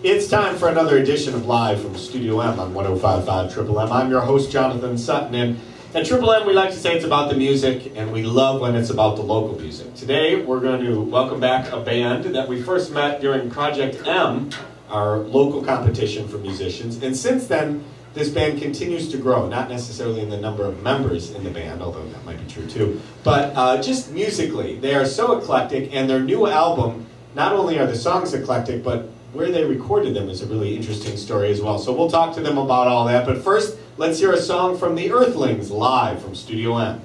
It's time for another edition of Live from Studio M on 105.5 Triple M. I'm your host, Jonathan Sutton, and at Triple M we like to say it's about the music, and we love when it's about the local music. Today we're going to welcome back a band that we first met during Project M, our local competition for musicians, and since then this band continues to grow, not necessarily in the number of members in the band, although that might be true too, but just musically. They are so eclectic, and their new album, not only are the songs eclectic, but where they recorded them is a really interesting story as well. So we'll talk to them about all that, but first, let's hear a song from the Earthlings live from Studio M.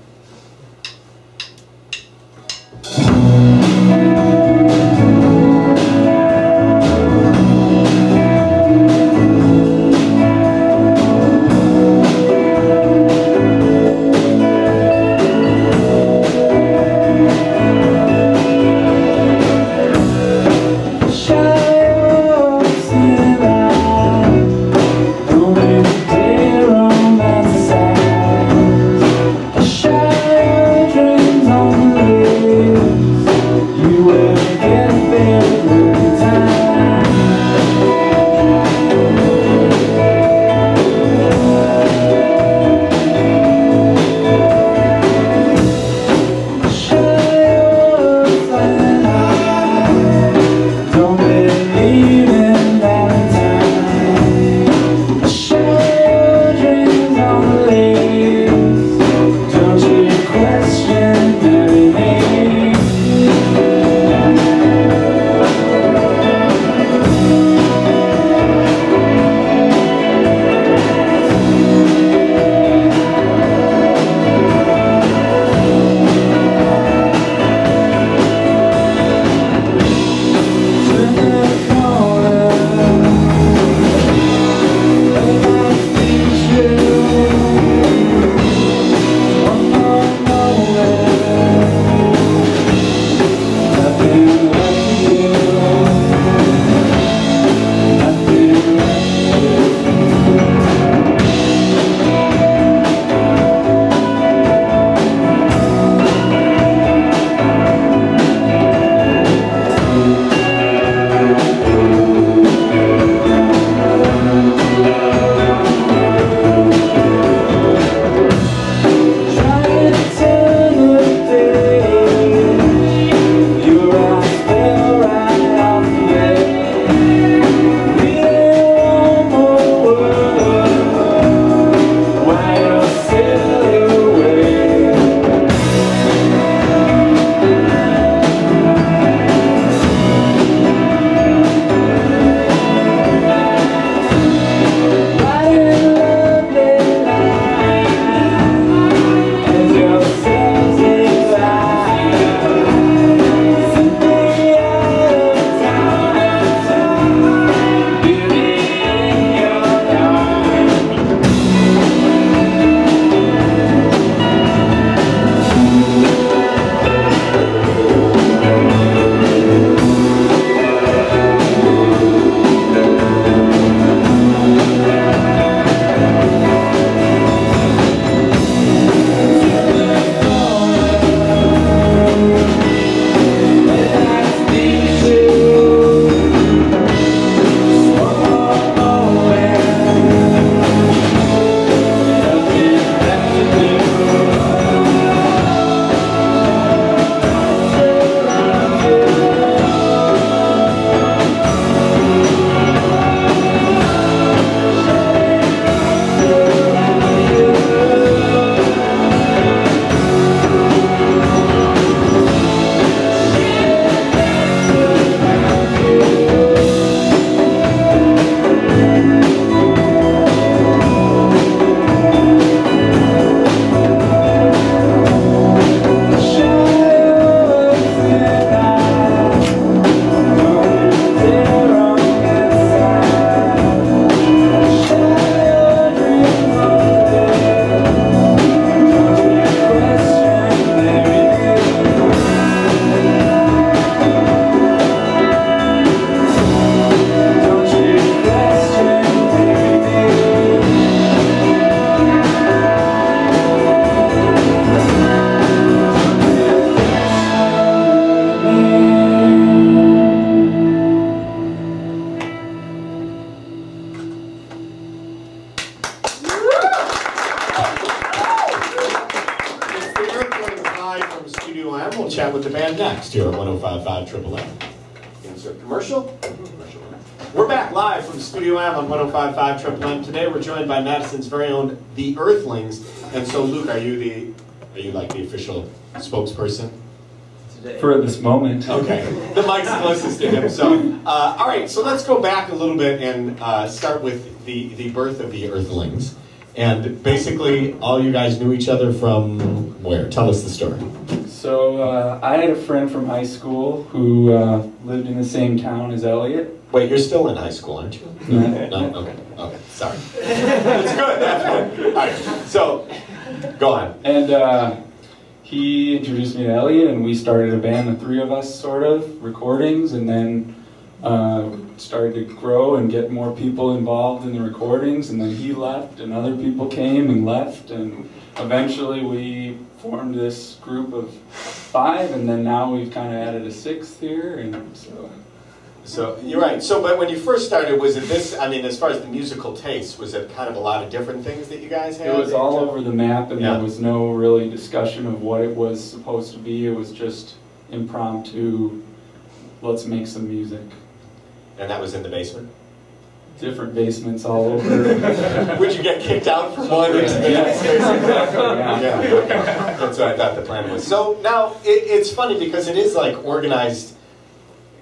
Shine. chat with the band next here at 105.5 Triple M. Insert commercial. We're back live from Studio M on 105.5 Triple M. Today we're joined by Madison's very own The Earthlings. And so, Luke, are you like the official spokesperson? For this moment. Okay, the mic's closest to him. So, all right, so let's go back a little bit and start with the birth of the Earthlings. And basically, all you guys knew each other from where? Tell us the story. So, I had a friend from high school who lived in the same town as Elliot. Wait, you're still in high school, aren't you? No? Okay, sorry. It's good, that's good. All right, so, go on. And he introduced me to Elliot, and we started a band, the three of us, sort of, recordings, and then started to grow and get more people involved in the recordings, and then he left, and other people came and left, and eventually we formed this group of 5, and then now we've kind of added a 6th here, and so... So, you're right. So, but when you first started, was it this, I mean, as far as the musical taste, was it kind of a lot of different things that you guys had? It was all over the map, and there was no really discussion of what it was supposed to be. It was just impromptu, let's make some music. And that was in the basement? Different basements all over. Would you get kicked out from one into the next? Exactly, yeah, okay. That's what I thought the plan was. So, now, it's funny because it is like organized.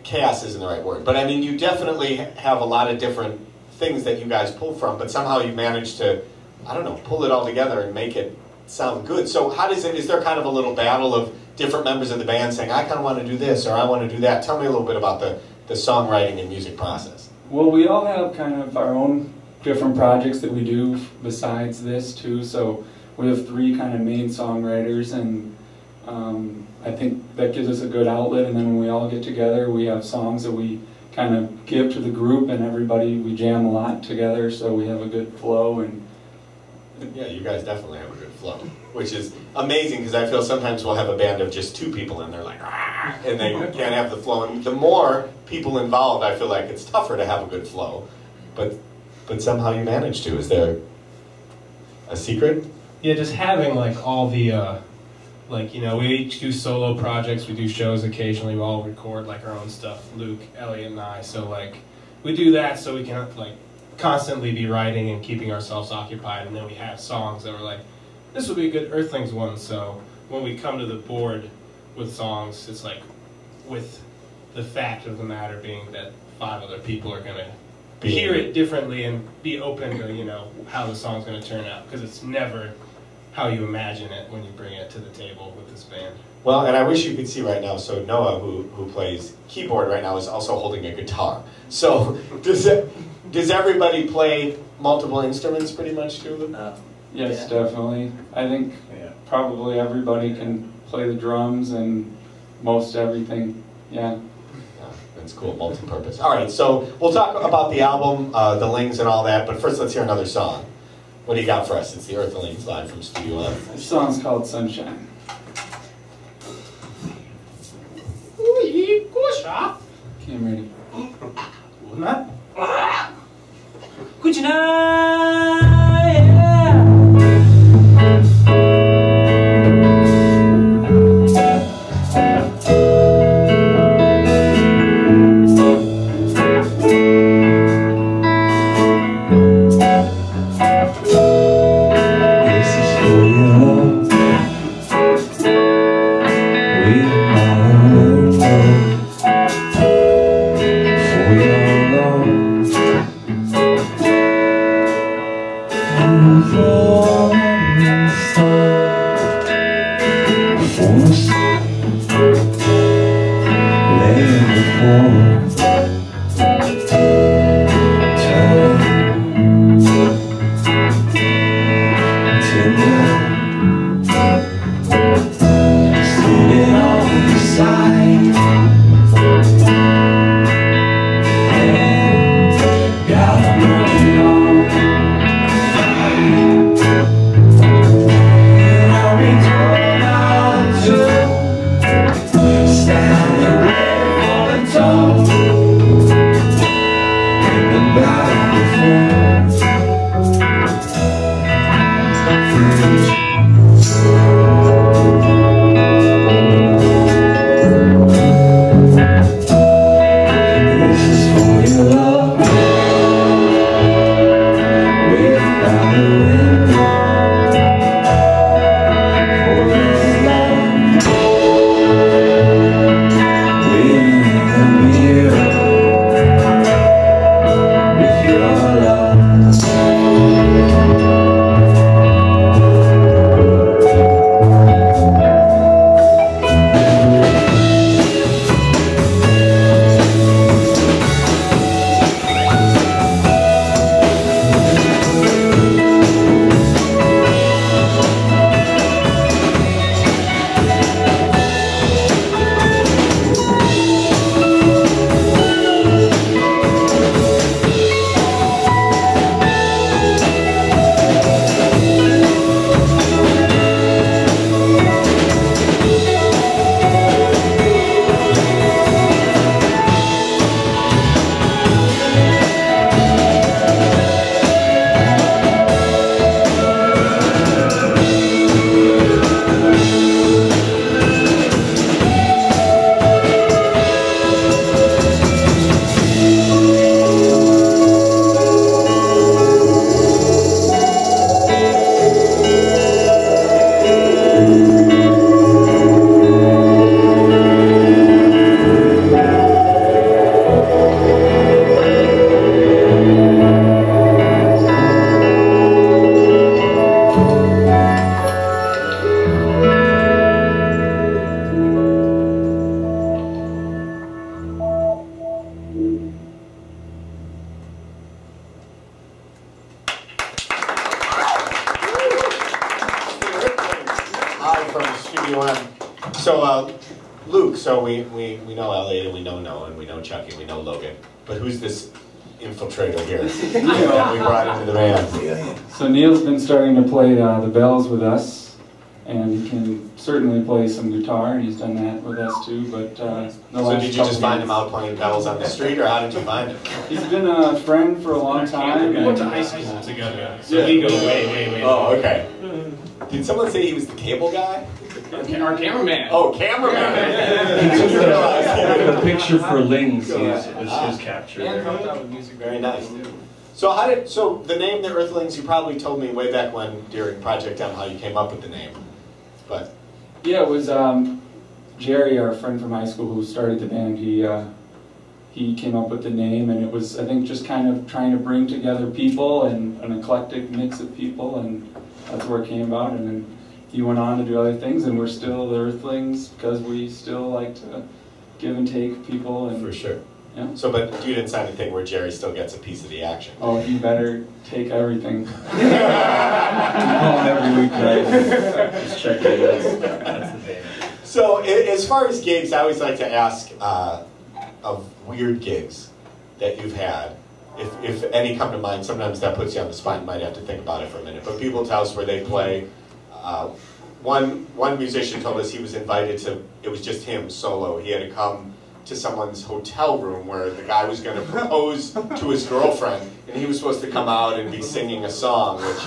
Chaos isn't the right word, but I mean, you definitely have a lot of different things that you guys pull from, but somehow you managed to, I don't know, pull it all together and make it sound good. So how does it, is there kind of a little battle of different members of the band saying, I kind of want to do this, or I want to do that? Tell me a little bit about the songwriting and music process. Well, we all have kind of our own different projects that we do besides this, too, so we have 3 kind of main songwriters, and I think that gives us a good outlet, and then when we all get together, we have songs that we kind of give to the group, and everybody, we jam a lot together, so we have a good flow. And yeah, you guys definitely have a good flow, which is amazing, because I feel sometimes we'll have a band of just 2 people, and they're like, ah, and they can't have the flow. And the more people involved, I feel like it's tougher to have a good flow, but somehow you manage to. Is there a secret? Yeah, just having like all the like, you know, we each do solo projects, we do shows occasionally, we all record like our own stuff, Luke, Elliot, and I, so like, we do that so we can like constantly be writing and keeping ourselves occupied, and then we have songs that we're like, this would be a good Earthlings one, so when we come to the board with songs, it's like, with the fact of the matter being that 5 other people are going to hear it differently and be open to, you know, how the song's going to turn out, because it's never how you imagine it when you bring it to the table with this band. Well, and I wish you could see right now, so Noah, who plays keyboard right now, is also holding a guitar. So, does everybody play multiple instruments pretty much too? Yes, definitely. I think probably everybody can play the drums and most everything, yeah. That's cool, multi-purpose. All right, so we'll talk about the album, the Lings and all that, but first let's hear another song. What do you got for us? It's the Earthlings live from Studio M. This song's called Sunshine. Okay, I'm ready. So, Luke, so we know Elliot, and we know Noah, and we know Chucky, and we know Logan. But who's this infiltrator here that we brought into the band? So Neil's been starting to play the bells with us, and he can certainly play some guitar, and he's done that with us too. But so did you just find him out playing bells on the street, or how did you find him? He's been a friend for a long time. We went to high school together, so we go way. Oh, okay. Did someone say he was the cable guy? Our cameraman. Oh, cameraman. He took the picture for Lings. Was his capture. And helped out with music. Very nice. So the name the Earthlings, you probably told me way back when during Project M how you came up with the name. But yeah, it was Jerry, our friend from high school, who started the band. He came up with the name, and it was, I think, just kind of trying to bring together people and an eclectic mix of people, and that's where it came about. And then he went on to do other things, and we're still the Earthlings because we still like to give and take people. And for sure. Yeah. So, but you didn't sign anything where Jerry still gets a piece of the action. Oh, he better take everything. Call him every week, right? Just check it. That's the thing. So, as far as gigs, I always like to ask of weird gigs that you've had. If any come to mind, sometimes that puts you on the spot. You might have to think about it for a minute. But people tell us where they play. One musician told us he was invited to. It was just him solo. He had to come to someone's hotel room where the guy was going to propose to his girlfriend, and he was supposed to come out and be singing a song, which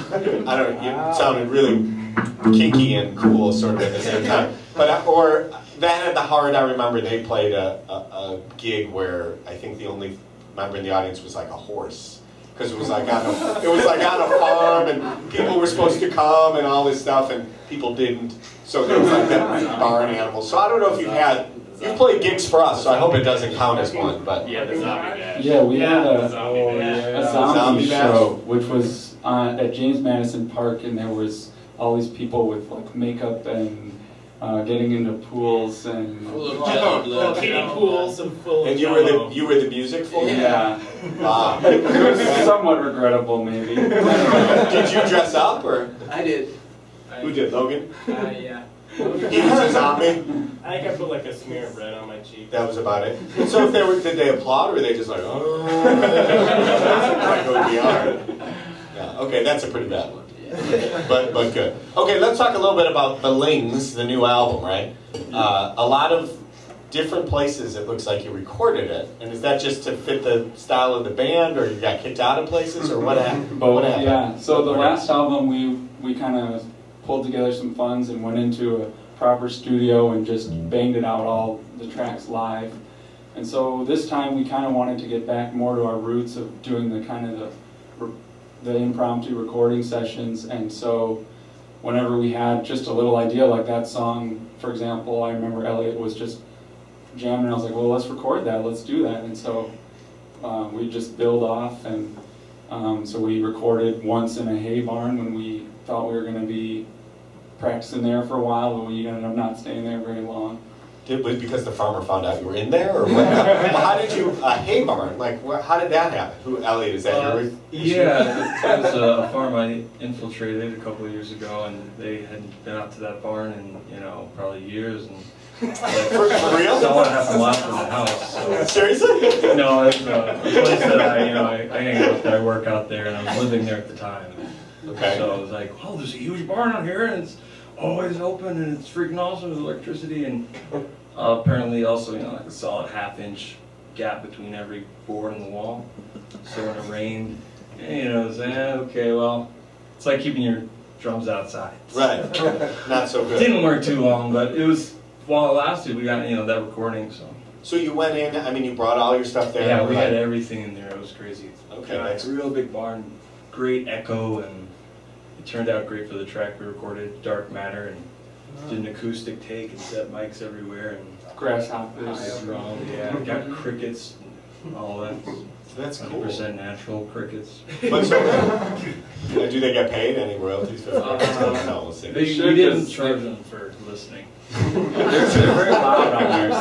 I don't know. It sounded really kinky and cool, sort of at the same time. But or that at the Heart, I remember they played a gig where I think the only member in the audience was like a horse. Because it was like on a farm, and people were supposed to come and all this stuff, and people didn't. So there was like that barn animal. So I don't know if you've played gigs for us, so I hope it doesn't count as one. But Yeah, the zombie bash. Yeah, we had a Zombie zombie show, bash. which was at James Madison Park, and there was all these people with like makeup and getting into pools and Kiddie pools and full. and you were the music for it? yeah. Wow. It was somewhat regrettable, maybe. Did you dress up or I did. who did? Logan? Yeah. He was a zombie. I think I put like a smear of red on my cheek. That was about it. So if did they applaud or were they just like, oh, like go beyond? Yeah. Okay, that's a pretty bad one. But good. Okay, let's talk a little bit about the Lings, the new album, right? A lot of different places it looks like you recorded it. And is that just to fit the style of the band, or you got kicked out of places, or what happened? Both, yeah. So the last album, we kind of pulled together some funds and went into a proper studio and just banged it out, all the tracks live. And so this time we kind of wanted to get back more to our roots of doing the kind of the impromptu recording sessions. And so whenever we had just a little idea, like that song, for example, I remember Elliot was just jamming, and I was like, well, let's record that, let's do that. And so we just build off, and so we recorded once in a hay barn when we thought we were going to be practicing there for a while, but we ended up not staying there very long. Was it because the farmer found out you were in there, or what? Well, how did you hay barn? Like, how did that happen? Who, Elliot? Is that yours? Yeah, it was a farm I infiltrated a couple of years ago, and they had been out to that barn in probably years, and For real? someone had to lock in the house. So. Seriously? No, it's a place that I hang out there, I work out there, and I was living there at the time. Okay. So I was like, oh, there's a huge barn out here, and it's always open, and it's freaking awesome with electricity, and apparently also, like a solid half-inch gap between every board in the wall. So when it rained, it's okay, well, it's like keeping your drums outside. Right. Not so It good. didn't work too long, but it was, while it lasted, we got, that recording, so. So you went in, I mean, you brought all your stuff there? Yeah, we had everything in there, it was crazy. Okay, Yeah, nice. it's a real big barn, great echo, and it turned out great for the track we recorded, Dark Matter, and did an acoustic take and set mics everywhere, and Grasshoppers. yeah, got crickets and all that. That's cool. 100% natural crickets. But so, do they get paid any royalties for that? No, we'll see. We didn't charge them for listening. They're very loud on there,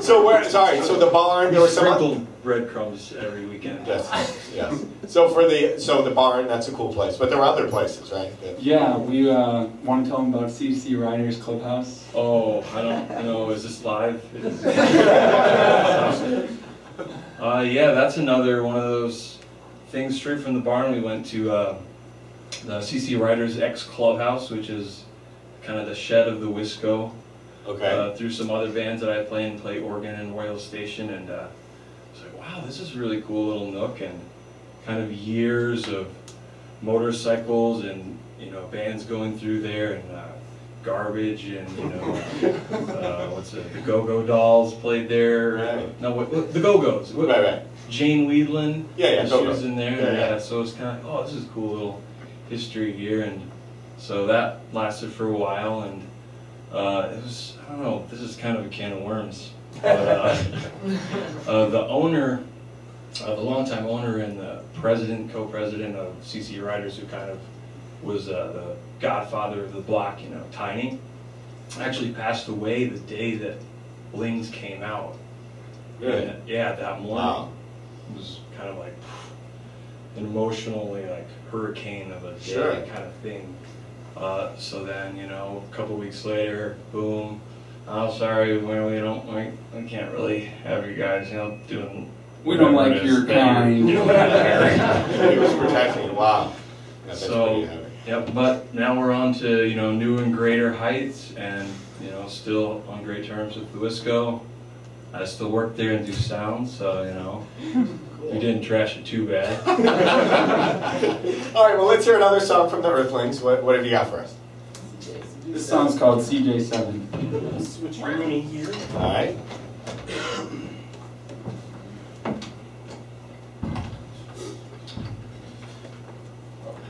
so So where? Sorry. So the barn. There We was some. sprinkle breadcrumbs every weekend. Yes. Yes. So the barn. That's a cool place. But there are other places, right? Yeah, we want to tell them about CC Riders Clubhouse. Oh, I don't know. Is this live? Yeah, that's another one of those things straight from the barn. We went to the CC Riders X Clubhouse, which is kind of the shed of the Wisco. Okay. Through some other bands that I play and play organ in Royal Station, and I was like, wow, this is a really cool little nook, and kind of years of motorcycles and bands going through there, and Garbage, and the Go-Go Dolls played there. Right. No, the Go-Go's. Right. Jane Weedland. Yeah. She was in there. Yeah. So it's kind of, oh, this is a cool little history here, and so that lasted for a while, and it was, I don't know, this is kind of a can of worms. But, the owner, the longtime owner and the co-president of CC Riders, who kind of was the godfather of the block, Tiny, actually passed away the day that Lings came out. Really? And, yeah, that morning. Wow. It was kind of like an emotionally like hurricane of a day Sure. kind of thing. So then, a couple weeks later, boom. Oh, sorry, we can't really have you guys, doing. We don't whatever like it is your that kind. you're doing. He was protecting. Wow. That's So, pretty heavy. yep. But now we're on to new and greater heights, and still on great terms with the Wisco. I still work there and do sound, so we didn't trash it too bad. All right. Well, let's hear another song from the Earthlings. What have you got for us? This song's called CJ7. Switch Rooney here. All right.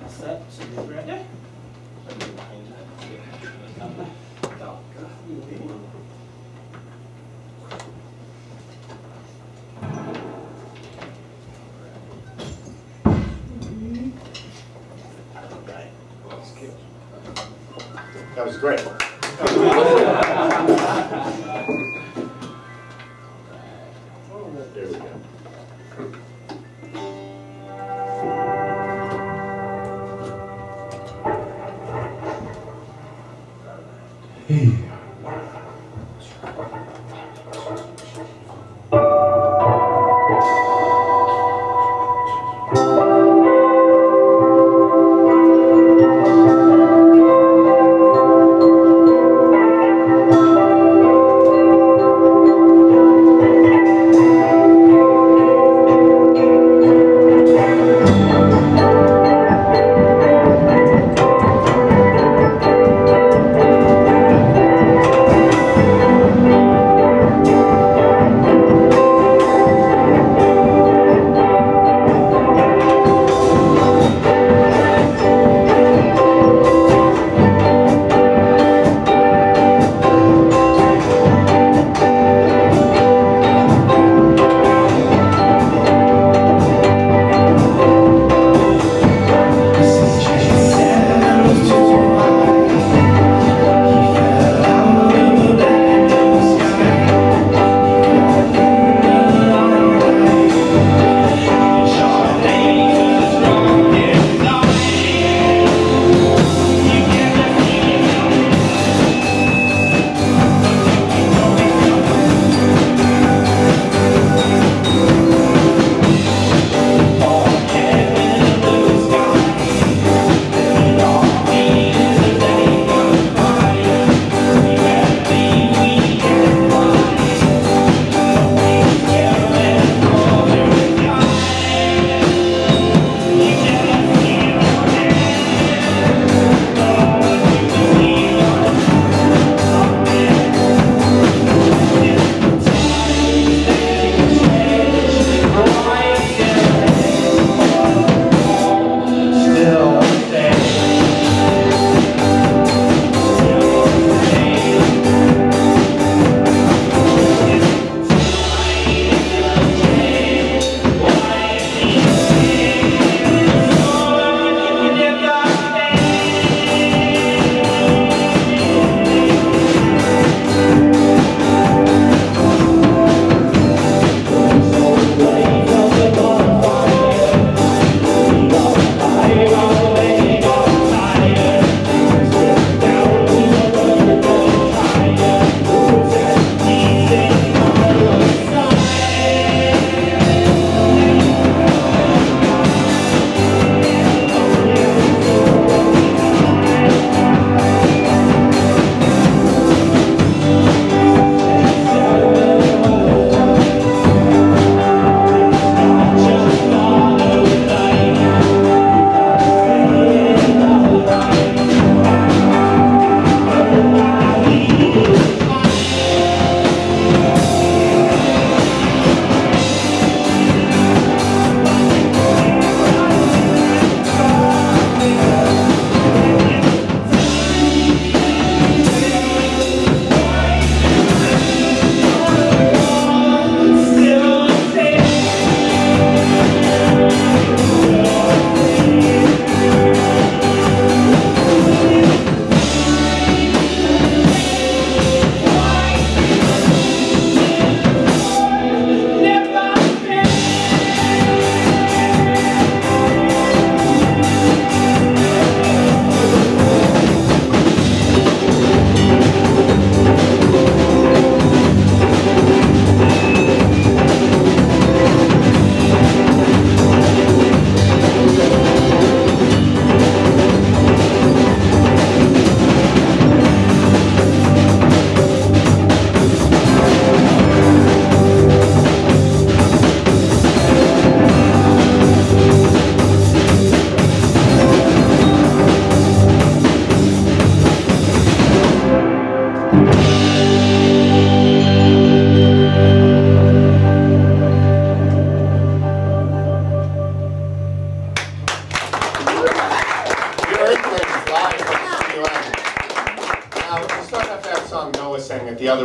Set to be ready. That was great. There we go.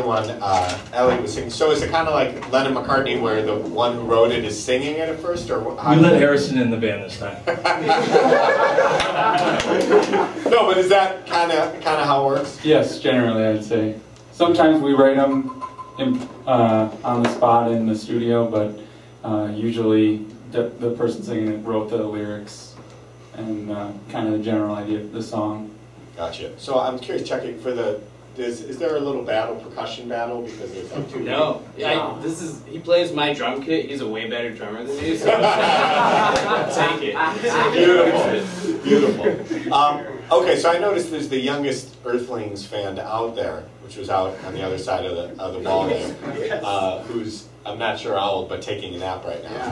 one Ellie was singing. So is it kind of like Lennon McCartney, where the one who wrote it is singing it at first, or how We let Harrison in the band this time. No, but is that kind of how it works? Yes, generally I'd say. Sometimes we write them on the spot in the studio, but usually the person singing it wrote the lyrics and kind of the general idea of the song. Gotcha. So I'm curious, checking for the. Is there a little percussion battle, because there's like two? No, he plays my drum kit. He's a way better drummer than me, so take it. Beautiful. Okay, so I noticed there's the youngest Earthlings fan out there, which was out on the other side of the wall there, who's, I'm not sure how old, but taking a nap right now.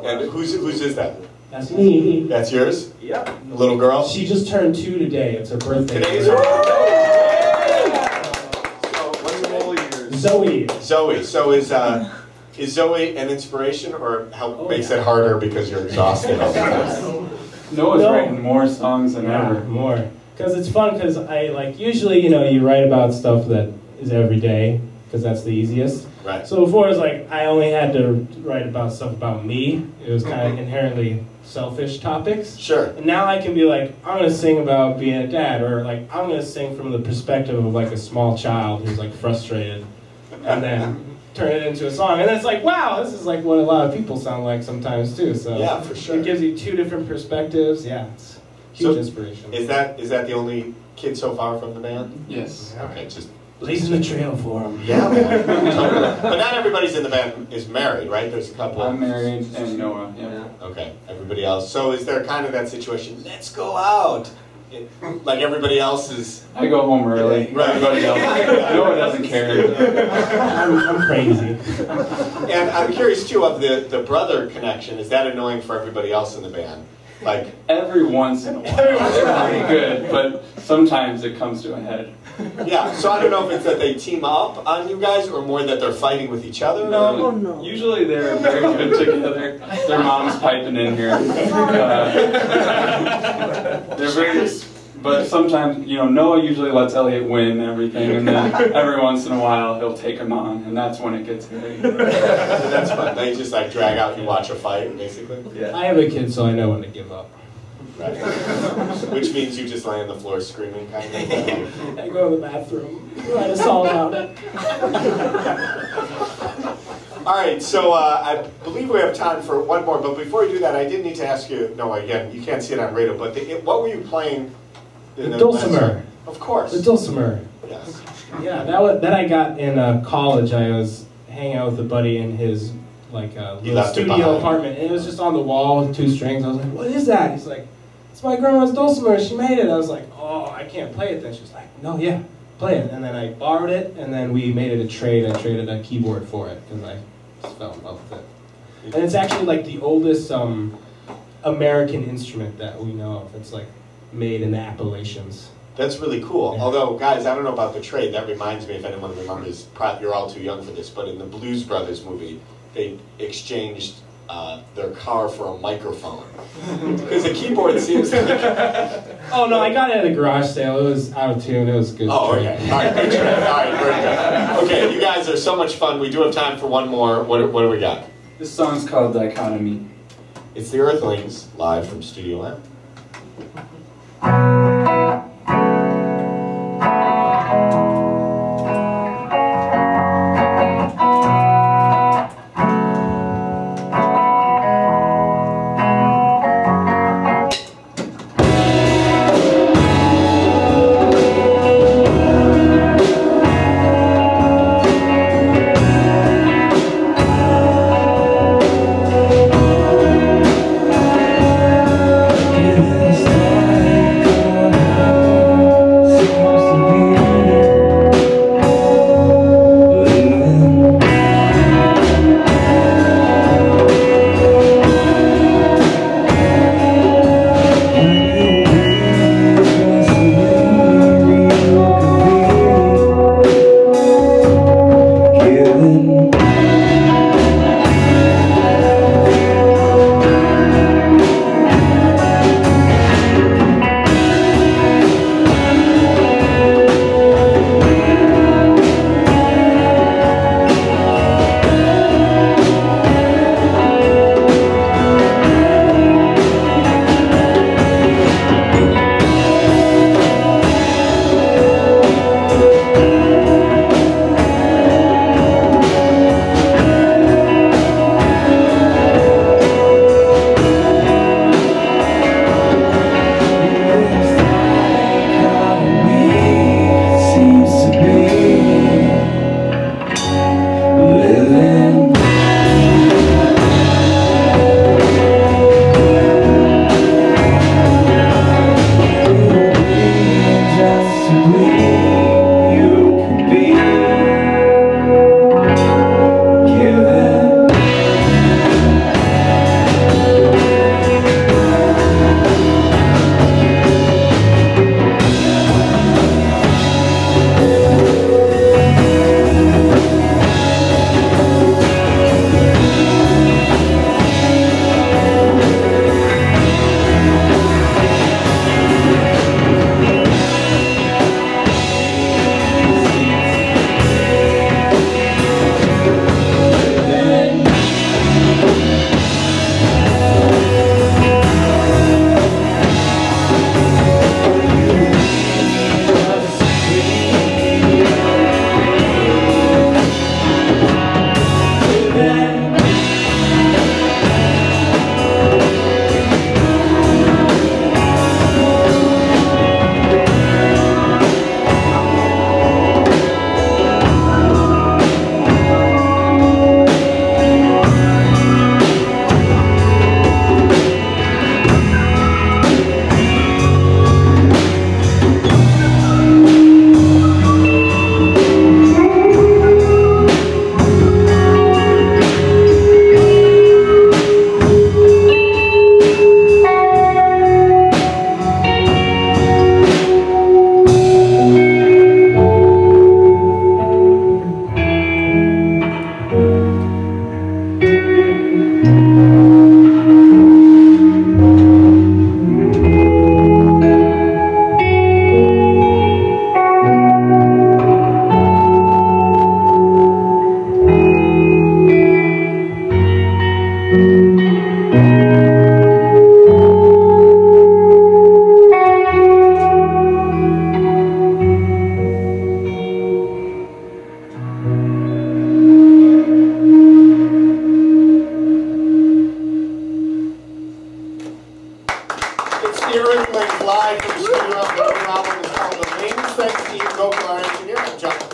And whose is that? That's me. That's yours? Yep. A little girl? She just turned 2 today. It's her birthday. Today's her birthday. So what's her name? Zoe. Zoe. So is Zoe an inspiration, or makes it harder because you're exhausted all the time? Noah's writing more songs than ever. More. Because it's fun, because I usually, you write about stuff that is every day, because that's the easiest. Right. So before it was like, I only had to write about stuff about me. It was kind of inherently selfish topics. Sure. And now I can be like, I'm going to sing about being a dad, or like, I'm going to sing from the perspective of like a small child who's like frustrated, and then turn it into a song. And it's like, wow, this is like what a lot of people sound like sometimes too. So yeah, for sure. It gives you 2 different perspectives. Yeah, it's huge inspiration. Is that the only kid so far from the band? Yes. Okay, just blazing the trail for them. yeah, man. Totally. But not everybody's in the band is married, right? There's a couple. I'm married, and Noah. Yeah. Okay, everybody else. So is there kind of that situation? Let's go out. Like everybody else is. I go home early. Right. Everybody else. Noah doesn't care. I'm crazy. And I'm curious too of the brother connection. Is that annoying for everybody else in the band? Like every once in a while, it's pretty good, but sometimes it comes to a head. Yeah. So I don't know if it's that they team up on you guys, or more that they're fighting with each other. No. Usually they're very good together. Their mom's piping in here. They're very. But sometimes, Noah usually lets Elliot win everything, and then every once in a while he'll take him on, and that's when it gets hairy. That's fun. They just like drag out and you watch a fight, basically. Yeah. I have a kid, so I know when to give up. Right. Which means you just lay on the floor screaming, kind of. I go to the bathroom, write a song about it. All right, so I believe we have time for one more, but before we do that, I did need to ask you, Noah, again, you can't see it on radio, but what were you playing? The dulcimer. Of course. The dulcimer. Yes. Yeah, that I got in college. I was hanging out with a buddy in his little studio apartment, and it was just on the wall with 2 strings. I was like, "What is that?" He's like, "It's my grandma's dulcimer. She made it." I was like, "Oh, I can't play it." Then she was like, "No, yeah, play it." And then I borrowed it, and then we made it a trade. I traded a keyboard for it because I just fell in love with it. And it's actually like the oldest American instrument that we know of. It's like made in the Appalachians. That's really cool. Yeah. Although, guys, I don't know about the trade. That reminds me, if anyone remembers, you're all too young for this, but in the Blues Brothers movie, they exchanged their car for a microphone. Because the keyboard seems like... Oh, no, I got it at a garage sale. It was out of tune. It was a good trade. Okay. All right, good trade. All right, very good. Okay, you guys are so much fun. We do have time for one more. What do we got? This song's called Dichotomy. It's the Earthlings, live from Studio M. the Earthlings live from the studio. The album is called The Lings. Thanks to Ian Gokel, our engineer. I'm John